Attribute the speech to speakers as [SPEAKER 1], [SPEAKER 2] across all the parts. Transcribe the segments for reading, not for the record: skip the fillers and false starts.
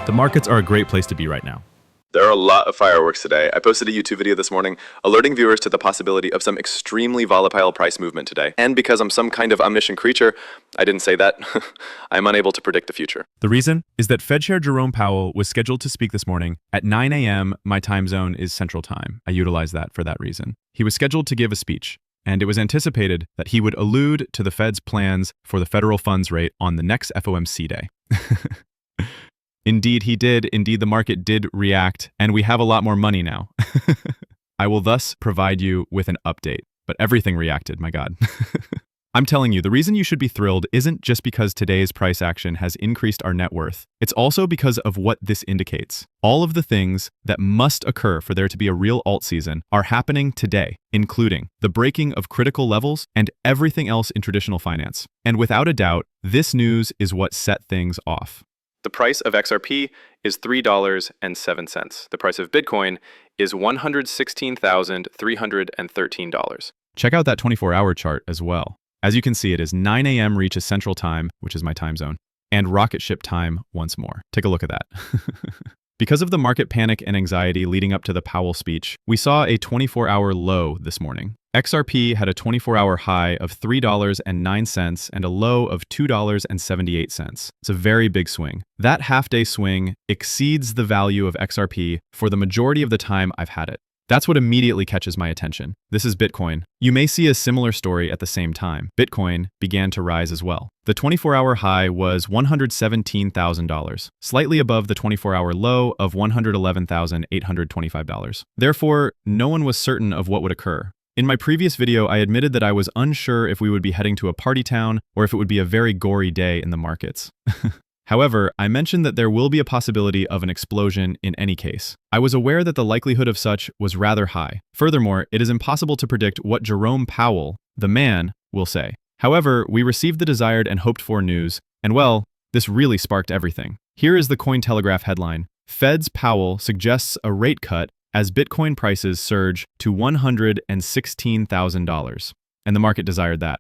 [SPEAKER 1] The markets are a great place to be right now.
[SPEAKER 2] There are a lot of fireworks today. I posted a YouTube video this morning alerting viewers to the possibility of some extremely volatile price movement today. And because I'm some kind of omniscient creature, I didn't say that. I'm unable to predict the future.
[SPEAKER 1] The reason is that Fed Chair Jerome Powell was scheduled to speak this morning at 9 a.m. My time zone is Central Time. I utilize that for that reason. He was scheduled to give a speech, and it was anticipated that he would allude to the Fed's plans for the federal funds rate on the next FOMC day. Indeed, he did. Indeed, the market did react, and we have a lot more money now. I will thus provide you with an update, but everything reacted, my God. I'm telling you, the reason you should be thrilled isn't just because today's price action has increased our net worth. It's also because of what this indicates. All of the things that must occur for there to be a real alt season are happening today, including the breaking of critical levels and everything else in traditional finance. And without a doubt, this news is what set things off.
[SPEAKER 2] The price of XRP is $3.07. The price of Bitcoin is $116,313.
[SPEAKER 1] Check out that 24-hour chart as well. As you can see, it is 9 a.m. reaches Central Time, which is my time zone, and rocket ship time once more. Take a look at that. Because of the market panic and anxiety leading up to the Powell speech, we saw a 24-hour low this morning. XRP had a 24-hour high of $3.09 and a low of $2.78. It's a very big swing. That half-day swing exceeds the value of XRP for the majority of the time I've had it. That's what immediately catches my attention. This is Bitcoin. You may see a similar story at the same time. Bitcoin began to rise as well. The 24-hour high was $117,000, slightly above the 24-hour low of $111,825. Therefore, no one was certain of what would occur. In my previous video, I admitted that I was unsure if we would be heading to a party town or if it would be a very gory day in the markets. However, I mentioned that there will be a possibility of an explosion in any case. I was aware that the likelihood of such was rather high. Furthermore, it is impossible to predict what Jerome Powell, the man, will say. However, we received the desired and hoped for news, and well, this really sparked everything. Here is the Cointelegraph headline: Fed's Powell suggests a rate cut as Bitcoin prices surge to $116,000. And the market desired that.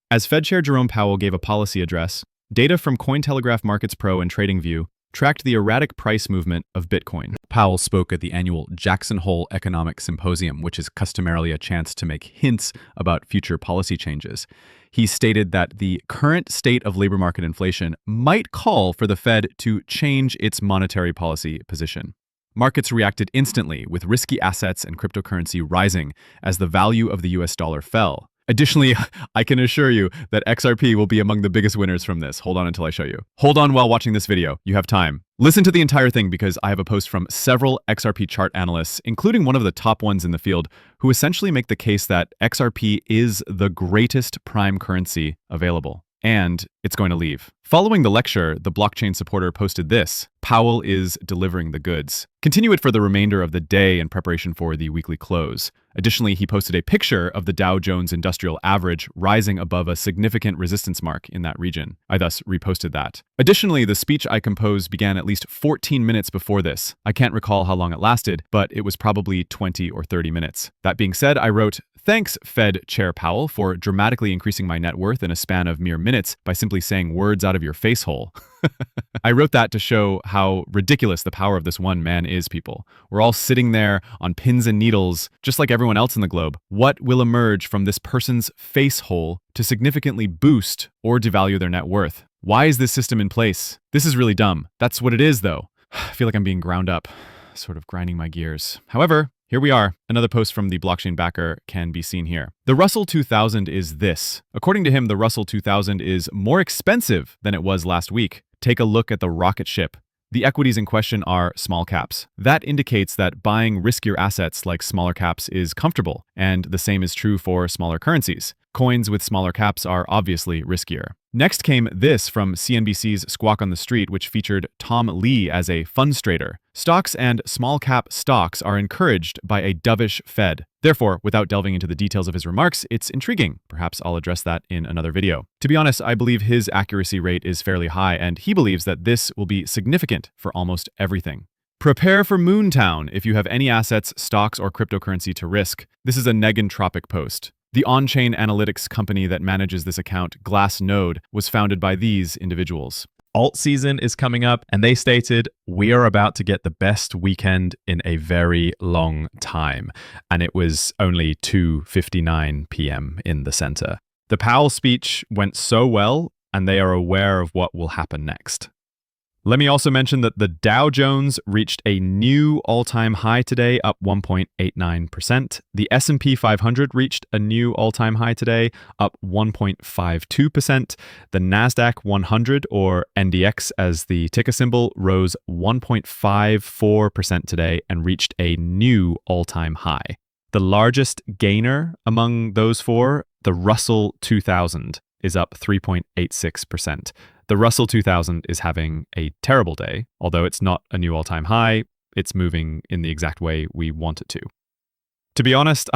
[SPEAKER 1] As Fed Chair Jerome Powell gave a policy address, data from Cointelegraph Markets Pro and TradingView tracked the erratic price movement of Bitcoin. Powell spoke at the annual Jackson Hole Economic Symposium, which is customarily a chance to make hints about future policy changes. He stated that the current state of labor market inflation might call for the Fed to change its monetary policy position. Markets reacted instantly, with risky assets and cryptocurrency rising as the value of the US dollar fell. Additionally, I can assure you that XRP will be among the biggest winners from this. Hold on until I show you. Hold on while watching this video. You have time. Listen to the entire thing because I have a post from several XRP chart analysts, including one of the top ones in the field, who essentially make the case that XRP is the greatest prime currency available. And it's going to leave. Following the lecture, the blockchain supporter posted this: Powell is delivering the goods. Continue it for the remainder of the day in preparation for the weekly close. Additionally, he posted a picture of the Dow Jones Industrial Average rising above a significant resistance mark in that region. I thus reposted that. Additionally, the speech I composed began at least 14 minutes before this. I can't recall how long it lasted, but it was probably 20 or 30 minutes. That being said, I wrote, "Thanks, Fed Chair Powell, for dramatically increasing my net worth in a span of mere minutes by simply saying words out of your face hole." I wrote that to show how ridiculous the power of this one man is, people. We're all sitting there on pins and needles, just like everyone else in the globe. What will emerge from this person's face hole to significantly boost or devalue their net worth? Why is this system in place? This is really dumb. That's what it is, though. I feel like I'm being ground up, sort of grinding my gears. However, here we are. Another post from the blockchain backer can be seen here. The Russell 2000 is this. According to him, the Russell 2000 is more expensive than it was last week. Take a look at the rocket ship. The equities in question are small caps. That indicates that buying riskier assets like smaller caps is comfortable, and the same is true for smaller currencies. Coins with smaller caps are obviously riskier. Next came this from CNBC's Squawk on the Street, which featured Tom Lee as a funds trader. Stocks and small cap stocks are encouraged by a dovish Fed. Therefore, without delving into the details of his remarks, it's intriguing. Perhaps I'll address that in another video. To be honest, I believe his accuracy rate is fairly high, and he believes that this will be significant for almost everything. Prepare for Moontown if you have any assets, stocks, or cryptocurrency to risk. This is a Negentropic post. The on-chain analytics company that manages this account, Glassnode, was founded by these individuals. Alt season is coming up, and they stated, we are about to get the best weekend in a very long time. And it was only 2:59 p.m. in the center. The Powell speech went so well, and they are aware of what will happen next. Let me also mention that the Dow Jones reached a new all-time high today, up 1.89%. The S&P 500 reached a new all-time high today, up 1.52%. The Nasdaq 100, or NDX as the ticker symbol, rose 1.54% today and reached a new all-time high. The largest gainer among those four, the Russell 2000, is up 3.86%. The Russell 2000 is having a terrible day, although it's not a new all-time high, it's moving in the exact way we want it to. To be honest,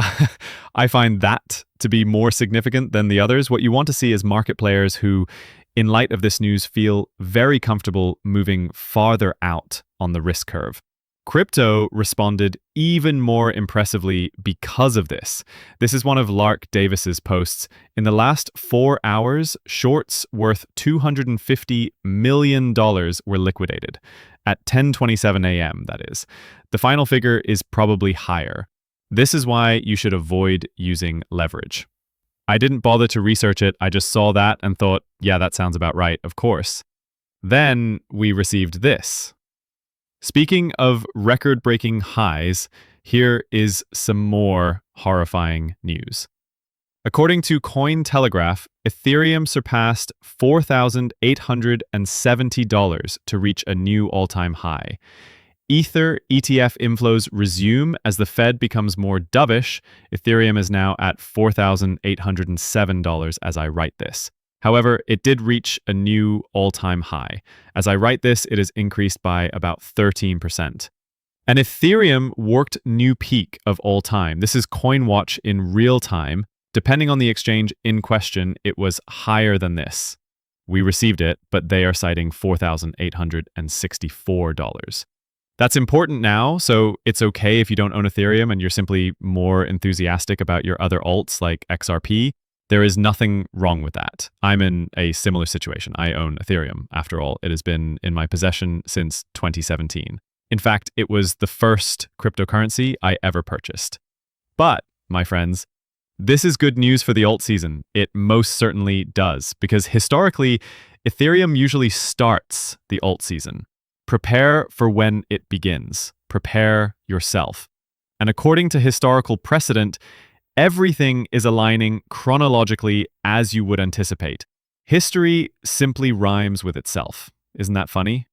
[SPEAKER 1] I find that to be more significant than the others. What you want to see is market players who, in light of this news, feel very comfortable moving farther out on the risk curve. Crypto responded even more impressively because of this. This is one of Lark Davis's posts. In the last 4 hours, shorts worth $250 million were liquidated. At 10:27 a.m., that is. The final figure is probably higher. This is why you should avoid using leverage. I didn't bother to research it. I just saw that and thought, yeah, that sounds about right, of course. Then we received this. Speaking of record-breaking highs, here is some more horrifying news. According to Cointelegraph, Ethereum surpassed $4,870 to reach a new all-time high. Ether ETF inflows resume as the Fed becomes more dovish. Ethereum is now at $4,807 as I write this. However, it did reach a new all-time high. As I write this, it has increased by about 13%. And Ethereum worked new peak of all time. This is CoinWatch in real time. Depending on the exchange in question, it was higher than this. We received it, but they are citing $4,864. That's important now, so it's okay if you don't own Ethereum and you're simply more enthusiastic about your other alts like XRP. There is nothing wrong with that. I'm in a similar situation. I own Ethereum. After all, it has been in my possession since 2017. In fact, it was the first cryptocurrency I ever purchased. But, my friends, this is good news for the alt season. It most certainly does, because historically, Ethereum usually starts the alt season. Prepare for when it begins. Prepare yourself. And according to historical precedent, everything is aligning chronologically as you would anticipate. History simply rhymes with itself. Isn't that funny?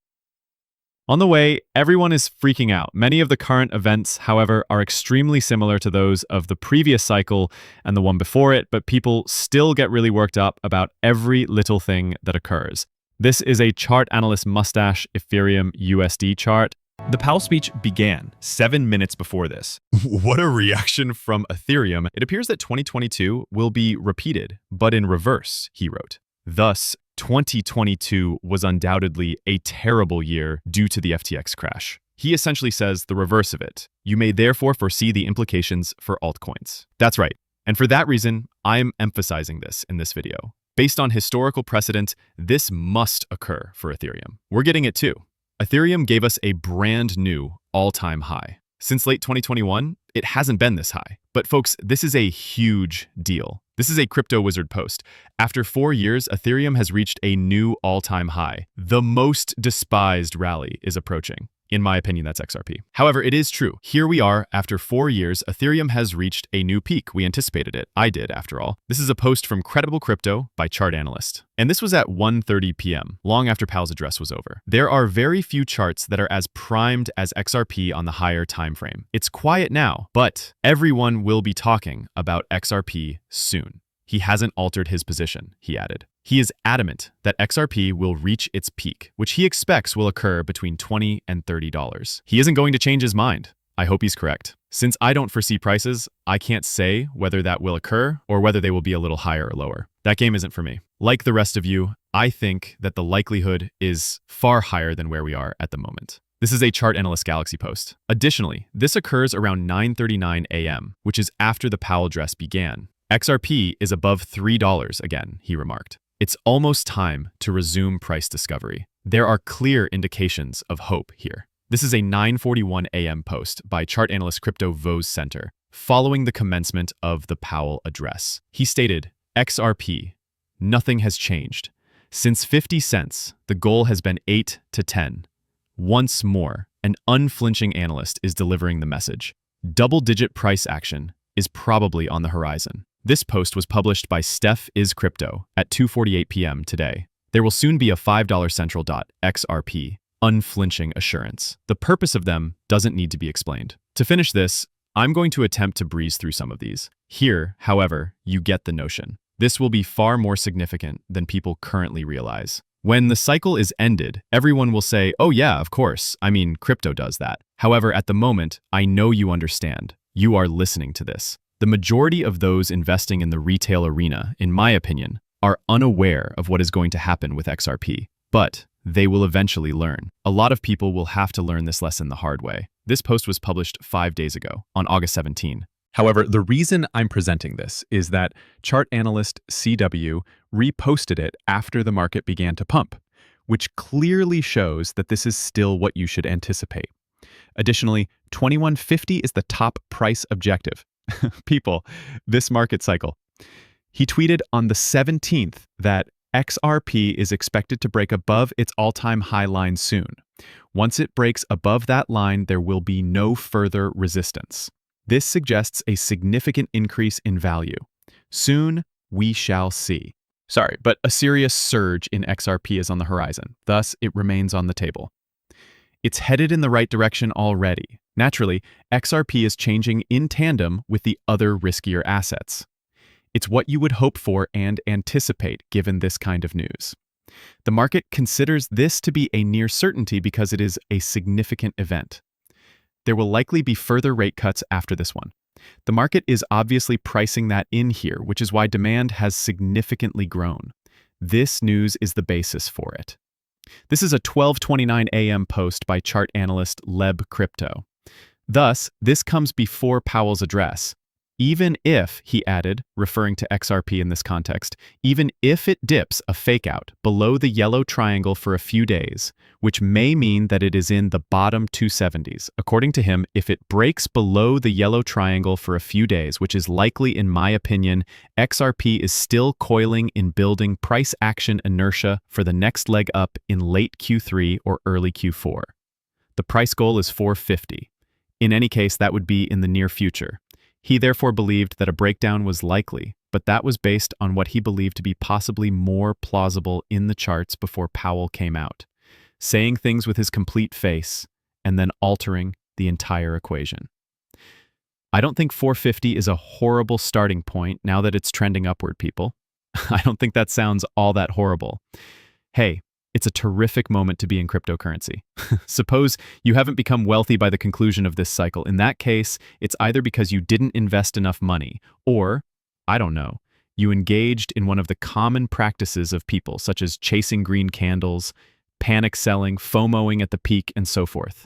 [SPEAKER 1] On the way, everyone is freaking out. Many of the current events, however, are extremely similar to those of the previous cycle and the one before it, but people still get really worked up about every little thing that occurs. This is a chart analyst mustache Ethereum USD chart. The Powell speech began 7 minutes before this. What a reaction from Ethereum. It appears that 2022 will be repeated, but in reverse, he wrote. Thus, 2022 was undoubtedly a terrible year due to the FTX crash. He essentially says the reverse of it. You may therefore foresee the implications for altcoins. That's right. And for that reason, I'm emphasizing this in this video. Based on historical precedent, this must occur for Ethereum. We're getting it too. Ethereum gave us a brand new all-time high. Since late 2021, it hasn't been this high. But folks, this is a huge deal. This is a Crypto Wizard post. After 4 years, Ethereum has reached a new all-time high. The most despised rally is approaching. In my opinion, that's XRP. However, it is true. Here we are, after 4 years, Ethereum has reached a new peak. We anticipated it. I did, after all. This is a post from Credible Crypto by Chart Analyst. And this was at 1:30 p.m., long after Powell's address was over. There are very few charts that are as primed as XRP on the higher time frame. It's quiet now, but everyone will be talking about XRP soon. He hasn't altered his position, he added. He is adamant that XRP will reach its peak, which he expects will occur between $20 and $30. He isn't going to change his mind. I hope he's correct. Since I don't foresee prices, I can't say whether that will occur or whether they will be a little higher or lower. That game isn't for me. Like the rest of you, I think that the likelihood is far higher than where we are at the moment. This is a Chart Analyst Galaxy post. Additionally, this occurs around 9:39 a.m., which is after the Powell address began. XRP is above $3 again, he remarked. It's almost time to resume price discovery. There are clear indications of hope here. This is a 9:41 a.m. post by chart analyst Crypto Vose Center, following the commencement of the Powell address. He stated, XRP, nothing has changed. Since 50 cents, the goal has been 8 to 10. Once more, an unflinching analyst is delivering the message. Double-digit price action is probably on the horizon. This post was published by Steph is Crypto at 2:48 p.m. today. There will soon be a $5 central XRP, unflinching assurance. The purpose of them doesn't need to be explained. To finish this, I'm going to attempt to breeze through some of these. Here, however, you get the notion. This will be far more significant than people currently realize. When the cycle is ended, everyone will say, oh yeah, of course, I mean, crypto does that. However, at the moment, I know you understand. You are listening to this. The majority of those investing in the retail arena, in my opinion, are unaware of what is going to happen with XRP, but they will eventually learn. A lot of people will have to learn this lesson the hard way. This post was published 5 days ago, on August 17.
[SPEAKER 3] However, the reason I'm presenting this is that chart analyst CW reposted it after the market began to pump, which clearly shows that this is still what you should anticipate. Additionally, 2150 is the top price objective. People, this market cycle. He tweeted on the 17th that XRP is expected to break above its all-time high line soon. Once it breaks above that line, there will be no further resistance. This suggests a significant increase in value. Soon, we shall see. Sorry, but a serious surge in XRP is on the horizon. Thus, it remains on the table. It's headed in the right direction already. Naturally, XRP is changing in tandem with the other riskier assets. It's what you would hope for and anticipate given this kind of news. The market considers this to be a near certainty because it is a significant event. There will likely be further rate cuts after this one. The market is obviously pricing that in here, which is why demand has significantly grown. This news is the basis for it. This is a 12:29 a.m. post by chart analyst Leb Crypto. Thus, this comes before Powell's address. Even if, he added, referring to XRP in this context, even if it dips a fake out below the yellow triangle for a few days, which may mean that it is in the bottom 270s. According to him, if it breaks below the yellow triangle for a few days, which is likely in my opinion, XRP is still coiling in building price action inertia for the next leg up in late Q3 or early Q4. The price goal is 450. In any case, that would be in the near future. He therefore believed that a breakdown was likely, but that was based on what he believed to be possibly more plausible in the charts before Powell came out, saying things with his complete face and then altering the entire equation. I don't think 450 is a horrible starting point now that it's trending upward, people. I don't think that sounds all that horrible. Hey, it's a terrific moment to be in cryptocurrency. Suppose you haven't become wealthy by the conclusion of this cycle. In that case, it's either because you didn't invest enough money, or, I don't know, you engaged in one of the common practices of people, such as chasing green candles, panic selling, FOMOing at the peak, and so forth.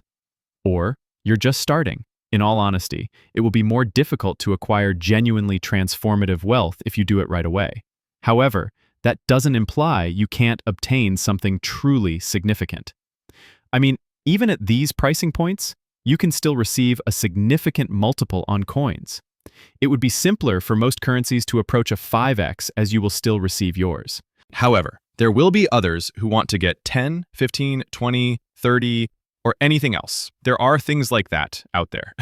[SPEAKER 3] Or, you're just starting. In all honesty, it will be more difficult to acquire genuinely transformative wealth if you do it right away. However, that doesn't imply you can't obtain something truly significant. I mean, even at these pricing points, you can still receive a significant multiple on coins. It would be simpler for most currencies to approach a 5x as you will still receive yours. However, there will be others who want to get 10, 15, 20, 30, or anything else. There are things like that out there.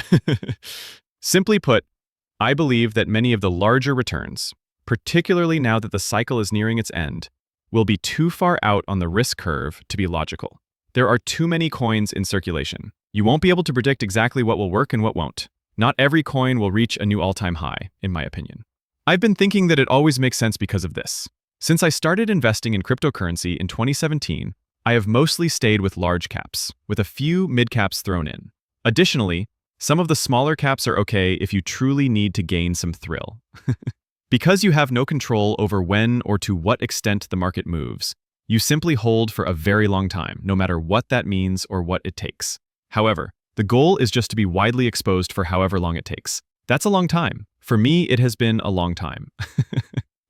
[SPEAKER 3] Simply put, I believe that many of the larger returns, particularly now that the cycle is nearing its end, will be too far out on the risk curve to be logical. There are too many coins in circulation. You won't be able to predict exactly what will work and what won't. Not every coin will reach a new all-time high, in my opinion. I've been thinking that it always makes sense because of this. Since I started investing in cryptocurrency in 2017, I have mostly stayed with large caps, with a few mid-caps thrown in. Additionally, some of the smaller caps are okay if you truly need to gain some thrill. Because you have no control over when or to what extent the market moves, you simply hold for a very long time, no matter what that means or what it takes. However, the goal is just to be widely exposed for however long it takes. That's a long time. For me, it has been a long time.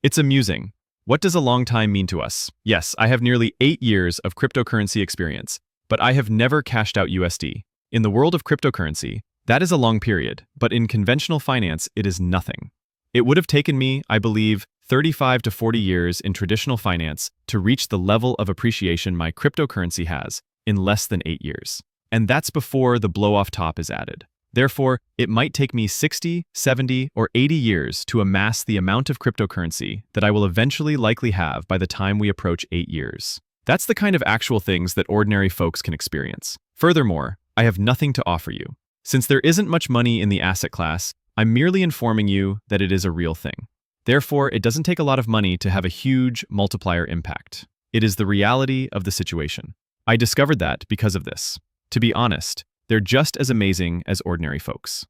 [SPEAKER 3] It's amusing.
[SPEAKER 1] What does a long time mean to us? Yes, I have nearly 8 years of cryptocurrency experience, but I have never cashed out USD. In the world of cryptocurrency, that is a long period, but in conventional finance, it is nothing. It would have taken me, I believe, 35 to 40 years in traditional finance to reach the level of appreciation my cryptocurrency has in less than 8 years. And that's before the blow-off top is added. Therefore, it might take me 60, 70, or 80 years to amass the amount of cryptocurrency that I will eventually likely have by the time we approach 8 years. That's the kind of actual things that ordinary folks can experience. Furthermore, I have nothing to offer you. Since there isn't much money in the asset class, I'm merely informing you that it is a real thing. Therefore, it doesn't take a lot of money to have a huge multiplier impact. It is the reality of the situation. I discovered that because of this. To be honest, they're just as amazing as ordinary folks.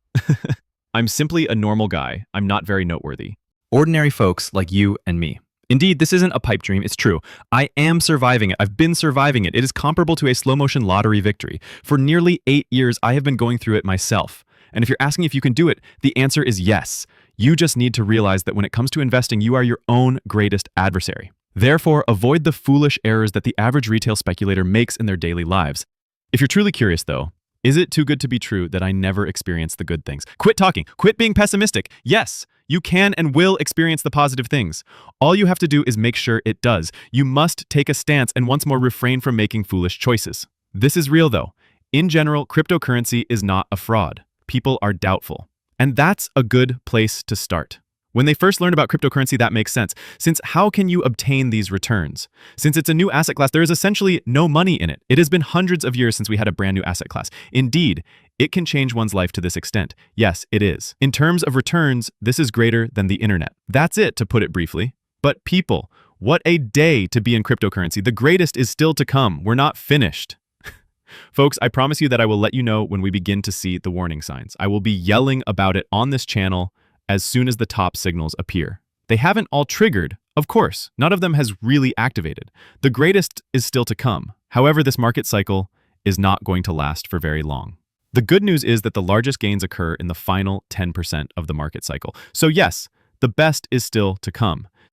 [SPEAKER 1] I'm simply a normal guy. I'm not very noteworthy.
[SPEAKER 3] Ordinary folks like you and me. Indeed, this isn't a pipe dream, it's true. I am surviving it. I've been surviving it. It is comparable to a slow-motion lottery victory. For nearly 8 years, I have been going through it myself. And if you're asking if you can do it, the answer is yes. You just need to realize that when it comes to investing, you are your own greatest adversary. Therefore, avoid the foolish errors that the average retail speculator makes in their daily lives. If you're truly curious, though, is it too good to be true that I never experienced the good things? Quit talking. Quit being pessimistic. Yes, you can and will experience the positive things. All you have to do is make sure it does. You must take a stance and once more refrain from making foolish choices. This is real, though. In general, cryptocurrency is not a fraud. People are doubtful. And that's a good place to start. When they first learn about cryptocurrency, that makes sense, since how can you obtain these returns? Since it's a new asset class, there is essentially no money in it. It has been hundreds of years since we had a brand new asset class. Indeed, it can change one's life to this extent. Yes, it is. In terms of returns, this is greater than the internet. That's it, to put it briefly. But people, what a day to be in cryptocurrency. The greatest is still to come. We're not finished. Folks, I promise you that I will let you know when we begin to see the warning signs. I will be yelling about it on this channel as soon as the top signals appear. They haven't all triggered, of course. None of them has really activated. The greatest is still to come. However, this market cycle is not going to last for very long. The good news is that the largest gains occur in the final 10% of the market cycle. So yes, the best is still to come.